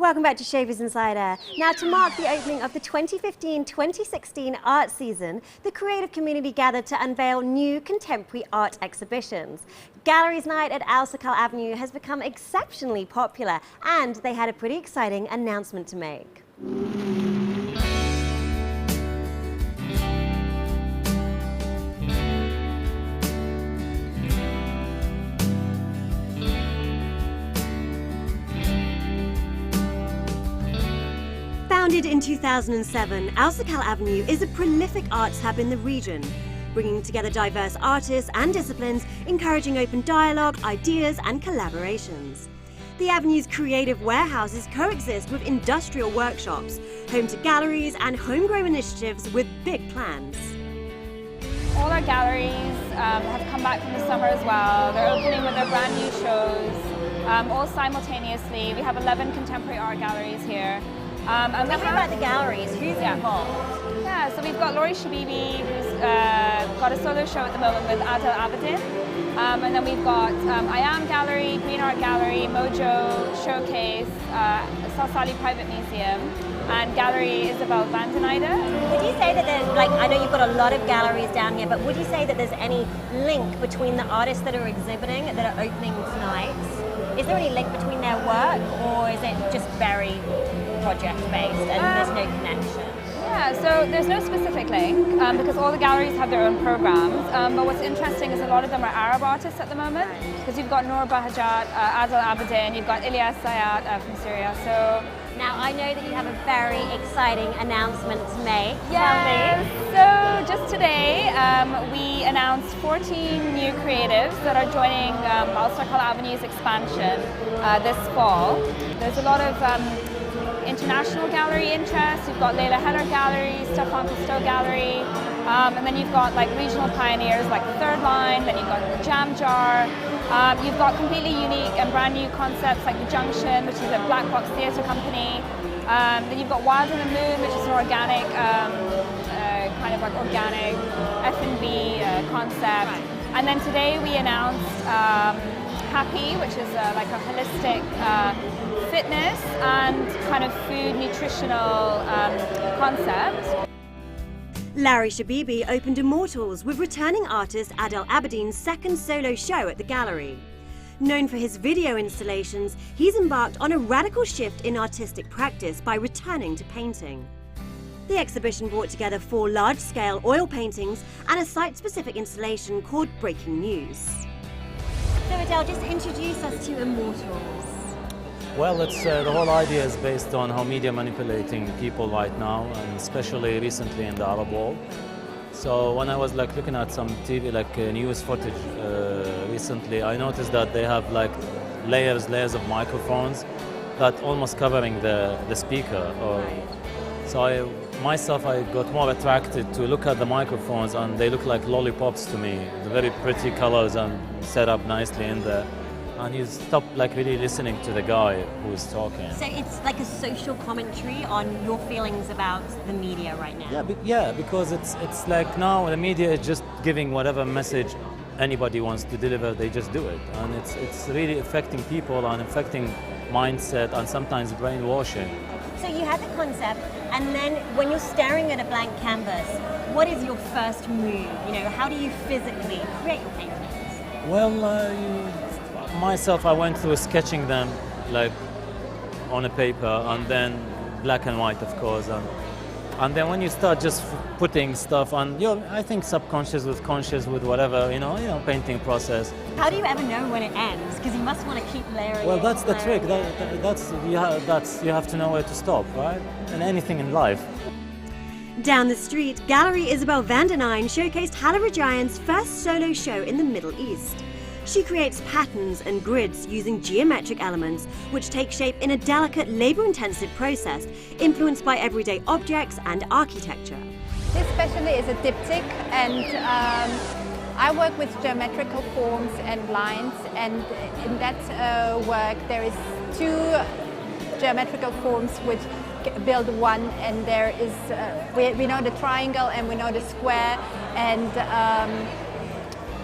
Welcome back to Showbiz Insider. Now, to mark the opening of the 2015-2016 art season, the creative community gathered to unveil new contemporary art exhibitions. Galleries Night at Serkal Avenue has become exceptionally popular, and they had a pretty exciting announcement to make. Founded in 2007, Serkal Avenue is a prolific arts hub in the region, bringing together diverse artists and disciplines, encouraging open dialogue, ideas and collaborations. The Avenue's creative warehouses coexist with industrial workshops, home to galleries and homegrown initiatives with big plans. All our galleries have come back from the summer as well. They're opening with their brand new shows, all simultaneously. We have 11 contemporary art galleries here. Tell me about the galleries. Who's involved? Yeah, so we've got Laurie Shabibi, who's got a solo show at the moment with Aberdeen. And then we've got I Am Gallery, Green Art Gallery, Mojo, Showcase, Salsali Private Museum, and Gallery Isabel van den Eyde. Would you say that there's, I know you've got a lot of galleries down here, but would you say that there's any link between the artists that are exhibiting, that are opening tonight? Is there any link between their work, or is it just very project-based and there's no connection? Yeah, so there's no specific link because all the galleries have their own programs. But what's interesting is a lot of them are Arab artists at the moment, because you've got Noor Bahajat, Adel Aberdeen, you've got Ilyas Sayat from Syria. So now I know that you have a very exciting announcement to make. Yes. So just today we announced 14 new creatives that are joining Serkal Avenue's expansion this fall. There's a lot of international gallery interest. You've got Leila Heller Gallery, Stefan Cousteau Gallery, and then you've got regional pioneers like the Third Line, then you've got the Jam Jar. You've got completely unique and brand new concepts like the Junction, which is a black box theatre company. Then you've got Wild in the Moon, which is an organic, organic F&B concept. Right. And then today we announced Happy, which is a holistic fitness and kind of food nutritional concept. Larry Shabibi opened Immortals with returning artist Adel Aberdeen's second solo show at the gallery. Known for his video installations, he's embarked on a radical shift in artistic practice by returning to painting. The exhibition brought together 4 large-scale oil paintings and a site-specific installation called Breaking News. So Adel, just introduce us to Immortals. Well, the whole idea is based on how media manipulating people right now, and especially recently in the Arab world. So when I was looking at some TV, news footage recently, I noticed that they have layers of microphones that almost covering the speaker. So I got more attracted to look at the microphones, and they look like lollipops to me. The very pretty colors and set up nicely in there. And you stop really listening to the guy who is talking. So it's like a social commentary on your feelings about the media right now. Yeah, because it's like now the media is just giving whatever message anybody wants to deliver, they just do it. And it's really affecting people and affecting mindset and sometimes brainwashing. So you had the concept, and then when you're staring at a blank canvas, what is your first move? How do you physically create your paintings? Well, myself, I went through sketching them on a paper, and then black and white, of course, and then when you start just putting stuff on, I think subconscious with conscious with whatever, painting process. How do you ever know when it ends? Because you must want to keep layering. Well, that's the trick. You have to know where to stop, right? And anything in life. Down the street, Gallery Isabel van den Eyde showcased Hala Rajayan's first solo show in the Middle East. She creates patterns and grids using geometric elements, which take shape in a delicate, labor-intensive process influenced by everyday objects and architecture. This especially is a diptych, and I work with geometrical forms and lines, and in that work there is 2 geometrical forms which build one, and there is we know the triangle and we know the square, and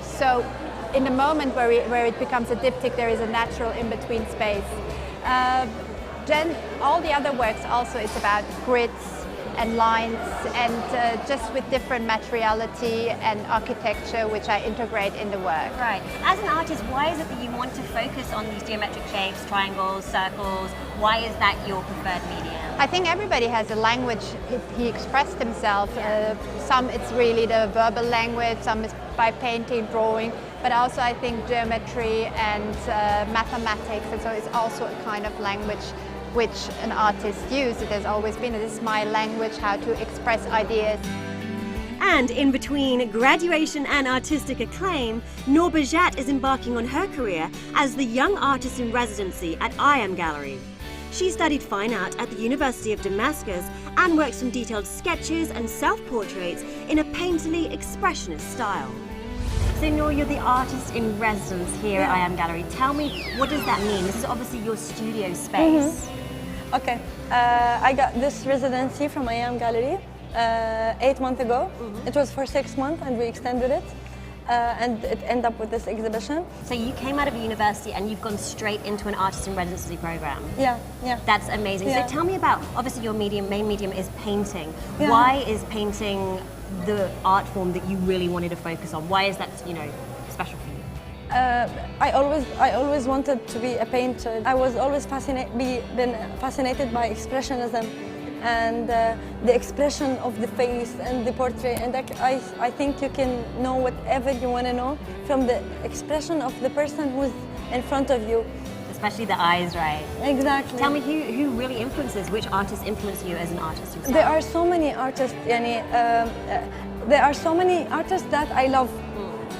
so in the moment where it becomes a diptych, there is a natural in-between space. then all the other works also is about grids and lines and just with different materiality and architecture which I integrate in the work. Right. As an artist, why is it that you want to focus on these geometric shapes, triangles, circles? Why is that your preferred medium? I think everybody has a language he expressed himself. Some it's really the verbal language, some is by painting, drawing, but also I think geometry and mathematics, and so it's also a kind of language which an artist uses. It has always been, this is my language, how to express ideas. And in between graduation and artistic acclaim, Noor Bajat is embarking on her career as the Young Artist in Residency at I Am Gallery. She studied fine art at the University of Damascus and works from detailed sketches and self-portraits in a painterly expressionist style. So Noor, you're the artist in residence here at I Am Gallery. Tell me, what does that mean? This is obviously your studio space. Okay, I got this residency from I Am Gallery 8 months ago. It was for 6 months and we extended it and it ended up with this exhibition. So you came out of university and you've gone straight into an artist in residency program. Yeah. That's amazing. Yeah. So tell me about, obviously your main medium is painting. Yeah. Why is painting the art form that you really wanted to focus on? Why is that, special for you? I always wanted to be a painter. I was always been fascinated by expressionism and the expression of the face and the portrait. And I think you can know whatever you want to know from the expression of the person who's in front of you. Especially the eyes, right? Exactly. Tell me who really influences, which artists influence you as an artist yourself? There are so many artists, there are so many artists that I love.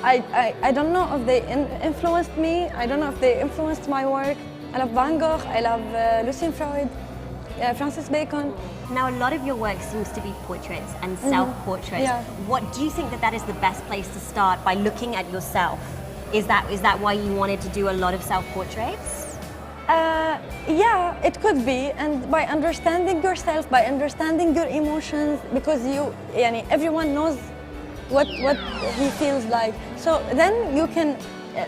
I don't know if they influenced me, I don't know if they influenced my work. I love Van Gogh, I love Lucien Freud, Francis Bacon. Now a lot of your work seems to be portraits and self-portraits. Yeah. What do you think that is the best place to start, by looking at yourself? Is that why you wanted to do a lot of self-portraits? Yeah, it could be, and by understanding yourself, by understanding your emotions, because everyone knows what he feels like. So then you can,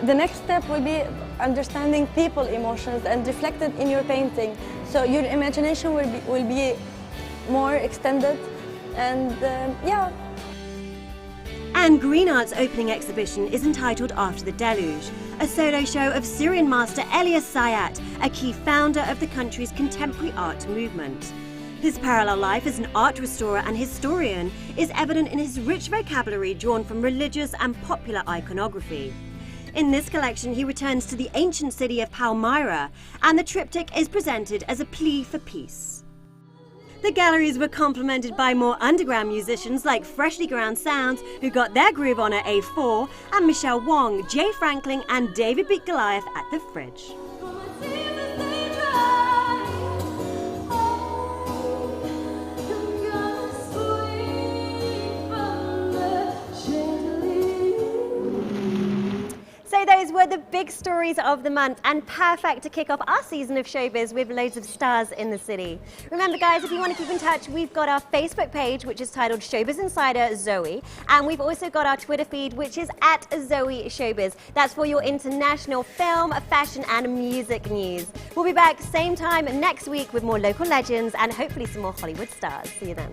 the next step will be understanding people's emotions and reflected in your painting. So your imagination will be more extended, and yeah. And Green Art's opening exhibition is entitled After the Deluge, a solo show of Syrian master Elias Sayat, a key founder of the country's contemporary art movement. His parallel life as an art restorer and historian is evident in his rich vocabulary drawn from religious and popular iconography. In this collection, he returns to the ancient city of Palmyra, and the triptych is presented as a plea for peace. The galleries were complemented by more underground musicians like Freshly Ground Sounds, who got their groove on at A4, and Michelle Wong, Jay Franklin, and David Beat Goliath at the Fridge. So those were the big stories of the month, and perfect to kick off our season of Showbiz with loads of stars in the city. Remember guys, if you want to keep in touch, we've got our Facebook page, which is titled Showbiz Insider Zoe, and we've also got our Twitter feed, which is at Zoe Showbiz. That's for your international film, fashion and music news. We'll be back same time next week with more local legends and hopefully some more Hollywood stars. See you then.